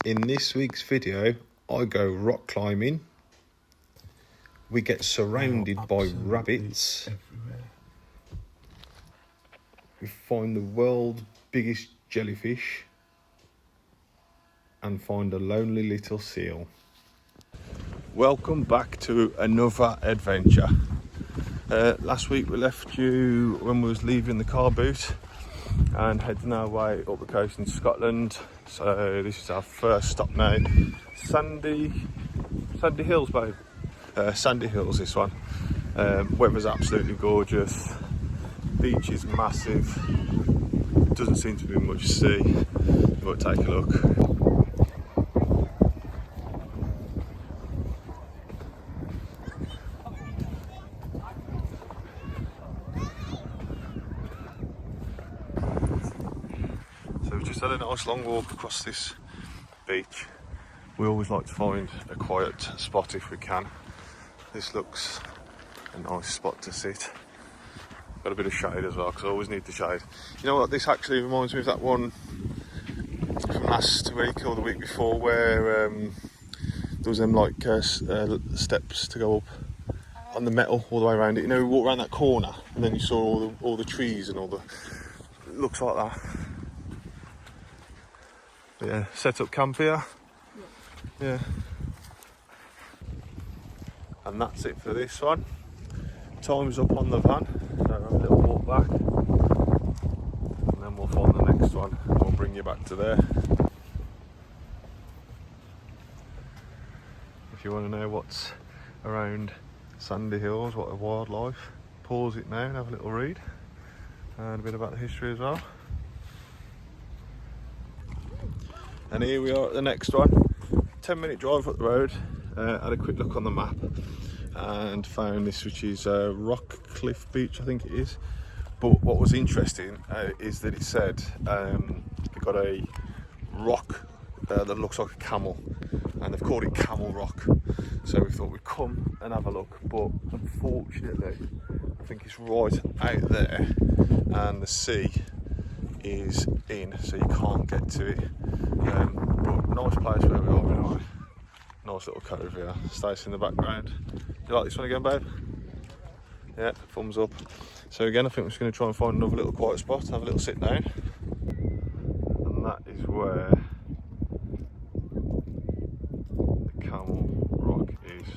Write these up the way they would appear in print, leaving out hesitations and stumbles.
In this week's video, I go rock climbing. We get surrounded by rabbits. Everywhere. We find the world's biggest jellyfish and find a lonely little seal. Welcome back to another adventure. Last week we left you when we was leaving the car boot and heading our way up the coast in Scotland. So this is our first stop now. Sandyhills Bay. Sandyhills, this one. Weather's absolutely gorgeous. Beach is massive. Doesn't seem to be much sea. We'll take a look. So we've just had a nice long walk across this beach. We always like to find a quiet spot if we can. This looks a nice spot to sit. Got a bit of shade as well, because I always need the shade. You know what, this actually reminds me of that one from last week or the week before where there was them like steps to go up on the metal all the way around it. You know, we walked around that corner and then you saw all the trees and all the... It looks like that. But yeah, set up camp here. Yeah. And that's it for this one. Time's up on the van, so have a little walk back and then we'll find the next one and we'll bring you back to there. If you want to know what's around Sandyhills, what a wildlife, pause it now and have a little read and a bit about the history as well. And here we are at the next one. 10-minute drive up the road. Had a quick look on the map and found this, which is Cliff Beach, I think it is. But what was interesting is that it said they've got a rock that looks like a camel, and they've called it Camel Rock. So we thought we'd come and have a look, but unfortunately I think it's right out there and the sea is in, so you can't get to it. But nice place where we are anyway. Nice little cove here. Stace in the background. You like this one again, babe? Yeah, thumbs up. So again, I think we're just going to try and find another little quiet spot, have a little sit down. And that is where the Camel Rock is.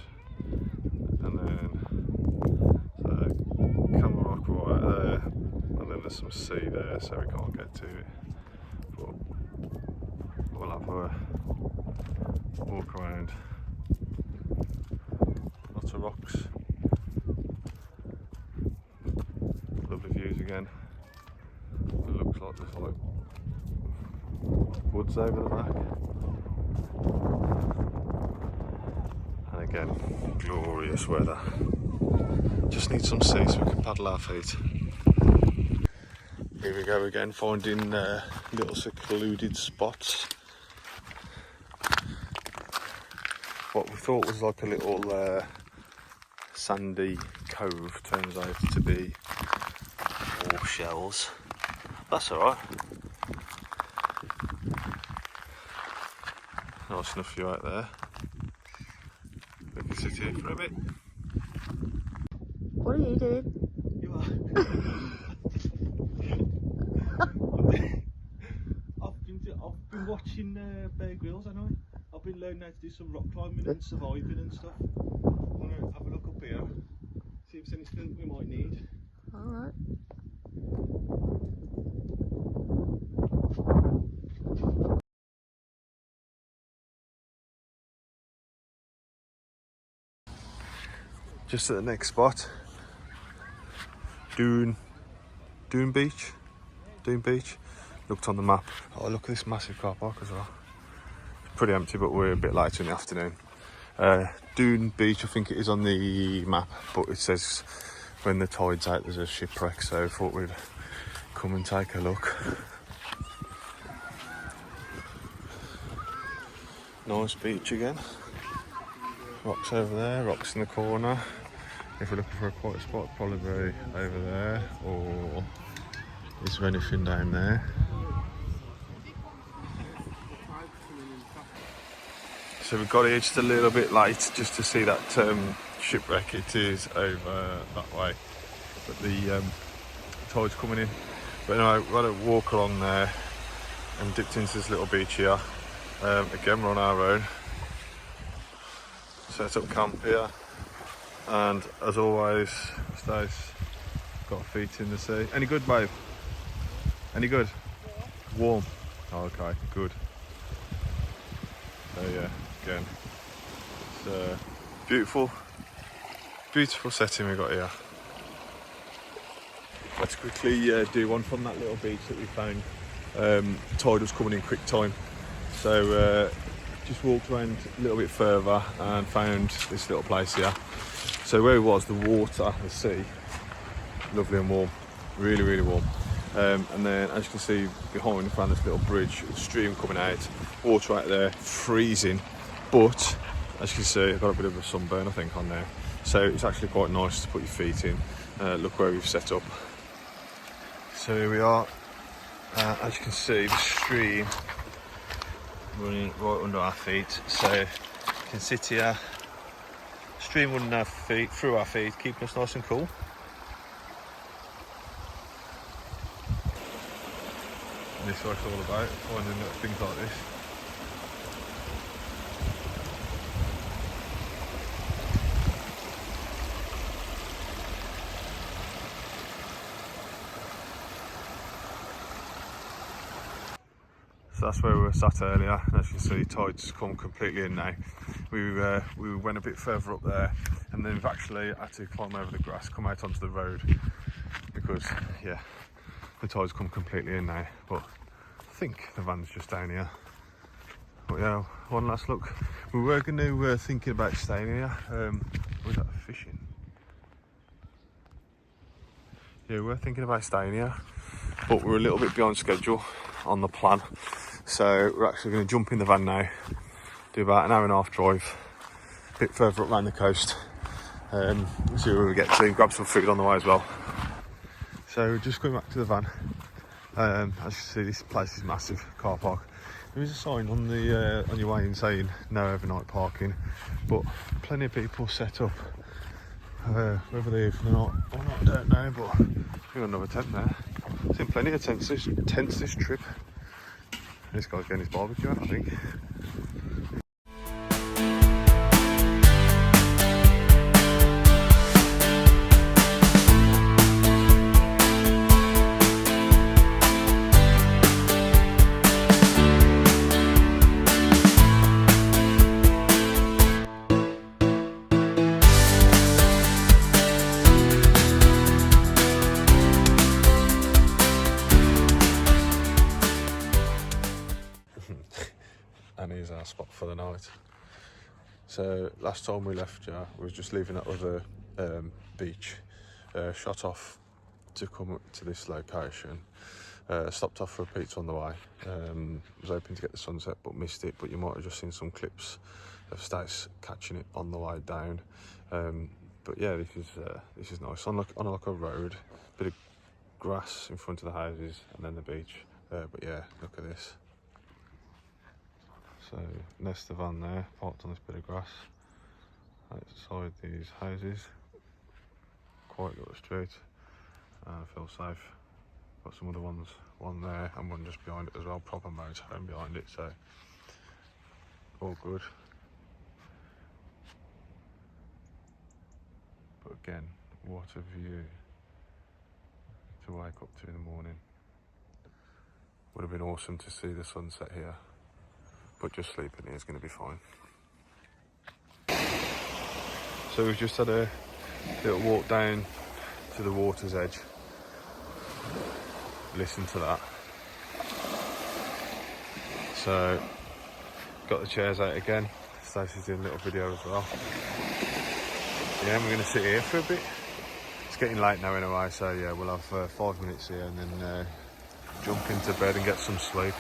And then, so Camel Rock right there, and then there's some sea there, so we can't get to it. But we'll have a walk around. Lots of rocks. Lovely views again. It looks like there's like woods over the back. And again, glorious weather. Just need some sea so we can paddle our feet. Here we go again, finding little secluded spots. What we thought was like a little sandy cove turns out to be all shells. That's alright. Nice enough view out there. We can sit here for a bit. What are you doing? You are. I've been watching Bear Grylls, haven't I? I've been learning how to do some rock climbing and surviving and stuff. I want to have a look up here, see if there's anything we might need. Alright. Just at the next spot, Dune Beach. Looked on the map. Oh, look at this massive car park as well. It's pretty empty, but we're a bit later in the afternoon. Dune Beach, I think it is on the map, but it says when the tide's out there's a shipwreck, so I thought we'd come and take a look. Nice beach again. Rocks over there, rocks in the corner. If we're looking for a quiet spot, probably over there, or is there anything down there? So we've got here just a little bit late just to see that shipwreck. It is over that way, but the tide's coming in. But anyway, we've had a walk along there and dipped into this little beach here. Again, we're on our own. Set up camp here, and as always, Stace got feet in the sea. Any good, babe? Any good? Warm. Oh, okay, good. So yeah, again, it's a beautiful setting we got here. Let's quickly do one from that little beach that we found. Tide was coming in quick time, so just walked around a little bit further and found this little place here. So where it was, the water, the sea, lovely and warm, really, really warm. And then, as you can see behind, we found this little bridge, stream coming out, water out there, freezing. But as you can see, I've got a bit of a sunburn, I think, on there. So it's actually quite nice to put your feet in. Look where we've set up. So here we are. As you can see, the stream running right under our feet. So you can sit here, stream under our feet, through our feet, keeping us nice and cool. And this is what it's all about, finding things like this. So that's where we were sat earlier, and as you can see, tide's come completely in now. We went a bit further up there, and then we've actually had to climb over the grass, come out onto the road, because yeah, the tide's come completely in now. But I think the van's just down here. But yeah, one last look. We were going to thinking about staying here. Was that fishing? Yeah, we were thinking about staying here, but we're a little bit behind schedule on the plan. So we're actually going to jump in the van now, do about an hour and a half drive, a bit further up around the coast, see where we get to, grab some food on the way as well. So we're just going back to the van. As you can see, this place is massive, car park. There is a sign on the on your way in saying no overnight parking, but plenty of people set up. Whether they're or not, I don't know, but we've got another tent there. I've seen plenty of tents this trip. This guy's getting his barbecue out, I think. And here's our spot for the night. So last time we left we was just leaving that other beach, shot off to come up to this location, stopped off for a pizza on the way. Was hoping to get the sunset but missed it, but you might have just seen some clips of Stace catching it on the way down. But yeah, this is nice, on like a road, bit of grass in front of the houses and then the beach. But yeah, look at this. So nest the van there, parked on this bit of grass outside these houses. Quite little street, I feel safe. Got some other ones, one there and one just behind it as well, proper motorhome behind it, so all good. But again, what a view to wake up to in the morning. Would have been awesome to see the sunset here, but just sleeping here is going to be fine. So we've just had a little walk down to the water's edge. Listen to that. So, got the chairs out again. Stacey's doing a little video as well. Yeah, we're going to sit here for a bit. It's getting late now anyway, so yeah, we'll have 5 minutes here and then jump into bed and get some sleep.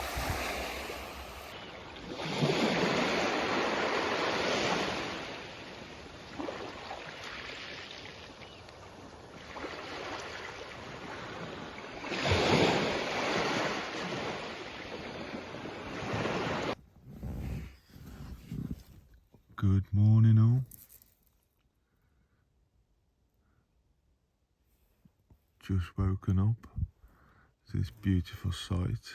Good morning all. Just woken up to this beautiful sight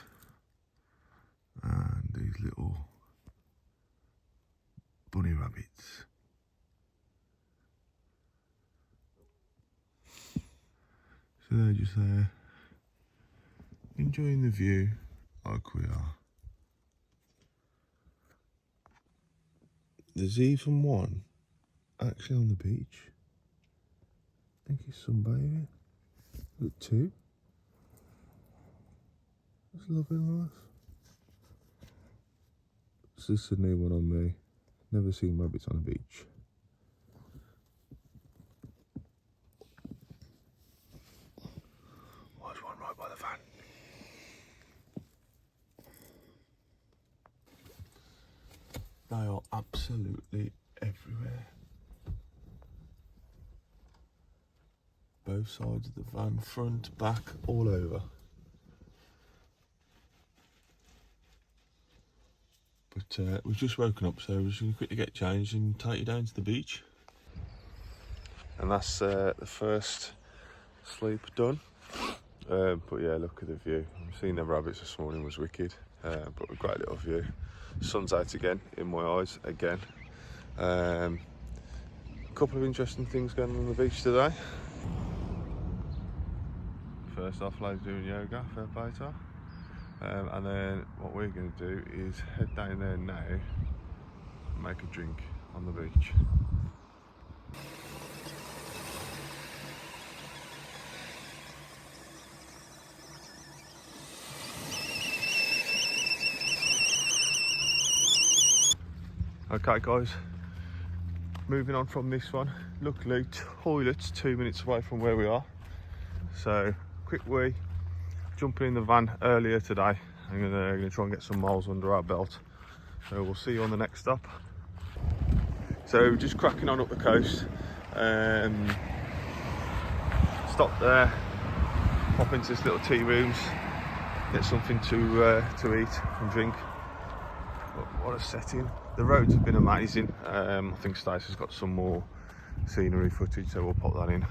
and these little bunny rabbits. So they're just there enjoying the view like we are. There's even one actually on the beach. I think he's sunbathing. Look, two. That's lovely life. So this is a new one on me. Never seen rabbits on a beach. Oh, there's one right by the van. They are absolutely everywhere. Both sides of the van, front, back, all over. But we've just woken up, so we're just going to quickly get changed and take you down to the beach. And that's the first sleep done. But yeah, look at the view. Seeing the rabbits this morning was wicked, but we've got a little view. Sun's out again in my eyes again. A couple of interesting things going on the beach today. First off, ladies doing yoga, fair play to her. And then what we're going to do is head down there now and make a drink on the beach. Okay guys, moving on from this one. Luckily, toilets 2 minutes away from where we are. So, quick wee, jumping in the van earlier today. I'm gonna try and get some miles under our belt. So we'll see you on the next stop. So just cracking on up the coast. Stop there, pop into this little tea rooms, get something to eat and drink. But what a setting. The roads have been amazing. I think Stacey's got some more scenery footage, so we'll pop that in.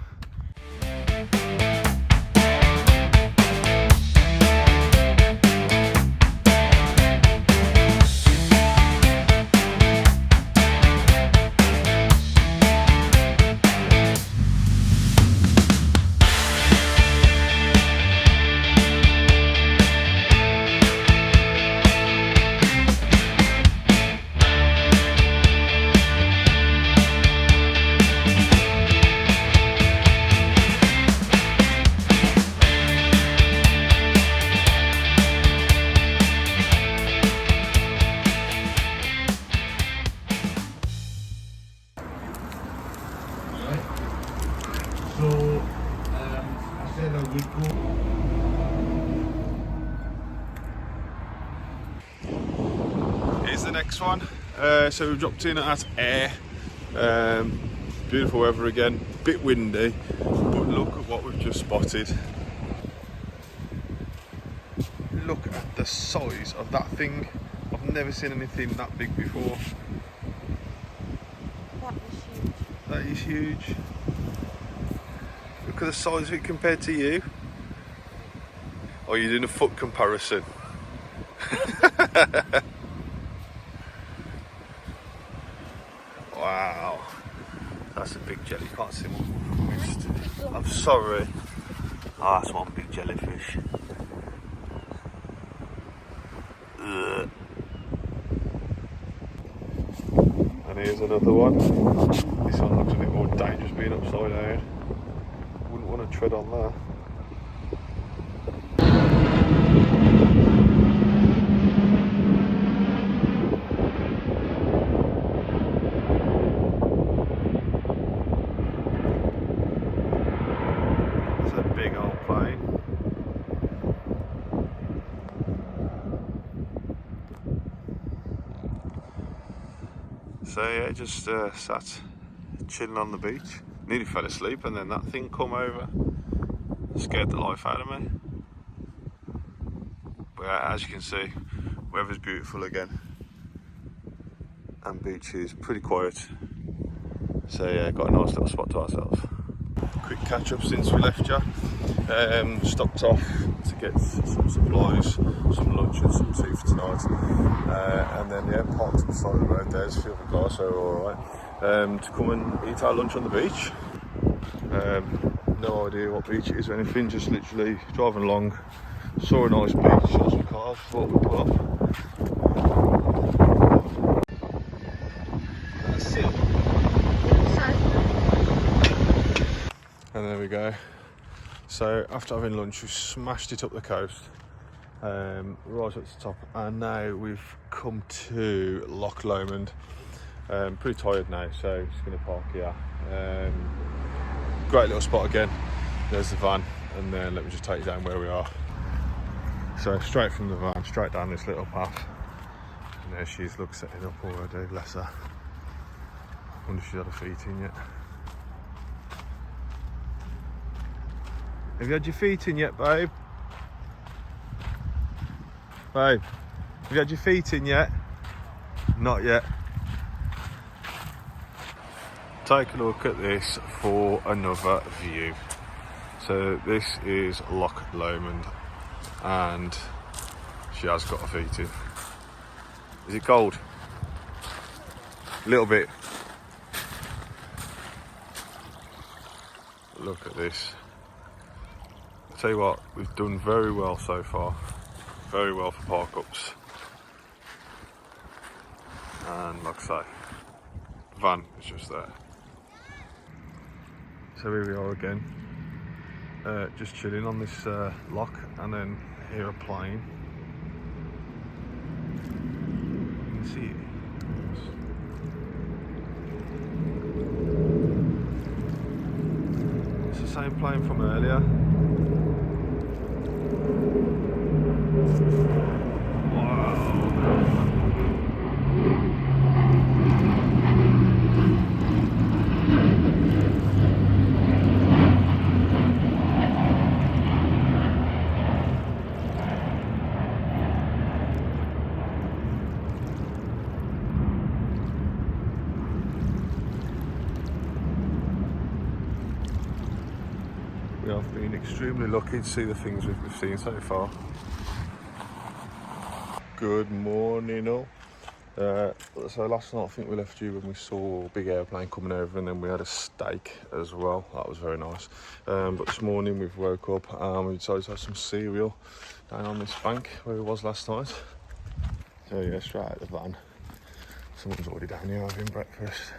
Here's the next one. So we've dropped in at Ayr. Beautiful weather again, bit windy, but look at what we've just spotted. Look at the size of that thing. I've never seen anything that big before. That is huge. Look at the size of it compared to you. Oh, you're doing a foot comparison. Wow, that's a big jelly. You can't see what we've missed. I'm sorry. Oh, that's one big jellyfish. Ugh. And here's another one. This one looks a bit more dangerous being upside down. Wouldn't want to tread on that. So yeah, just sat chilling on the beach. Nearly fell asleep and then that thing come over. Scared the life out of me. But yeah, as you can see, weather's beautiful again. and beach is pretty quiet. So yeah, got a nice little spot to ourselves. Quick catch up since we left you. Stopped off to get some supplies, some lunch and some tea for tonight. And then yeah, parked on the side of the road. There's a few other guys, so we're alright. To come and eat our lunch on the beach. No idea what beach it is or anything, just literally driving along, saw a nice beach, saw some cars, thought we'd pull up. And there we go. So after having lunch, we smashed it up the coast, right at the top, and now we've come to Loch Lomond. Pretty tired now, so just going to park here. Great little spot again. There's the van, and then let me just take you down where we are. So straight from the van, straight down this little path, and there she is, look, setting up already, bless her. Wonder if she's had her feet in yet. Have you had your feet in yet, babe? Babe, have you had your feet in yet? Not yet. Take a look at this for another view. So this is Loch Lomond, and she has got her feet in. Is it cold? A little bit. Look at this. I'll tell you what, we've done very well so far. Very well for park ups. And like I say, van is just there. So here we are again, just chilling on this loch, and then hear a plane. You can see it. It's the same plane from earlier. We have been extremely lucky to see the things we've seen so far. Good morning all. So last night I think we left you when we saw a big airplane coming over, and then we had a steak as well. That was very nice. But this morning we've woke up and we decided to have some cereal down on this bank where we was last night. So yeah, straight out of the van. Someone's already down here having breakfast.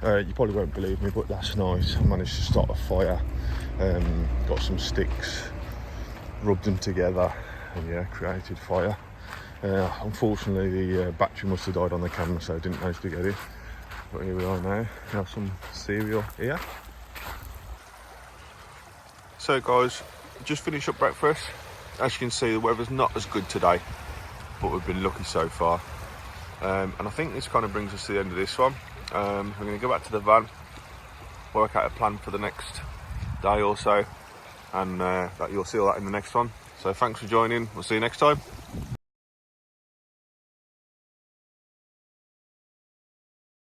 You probably won't believe me, but last night I managed to start a fire. Got some sticks, rubbed them together, and yeah, created fire. Unfortunately the battery must have died on the camera, so I didn't manage to get it. But here we are now. We have some cereal here. So guys, just finished up breakfast. As you can see, the weather's not as good today, but we've been lucky so far. And I think this kind of brings us to the end of this one. We're going to go back to the van, work out a plan for the next day or so, and that you'll see all that in the next one. So thanks for joining. We'll see you next time.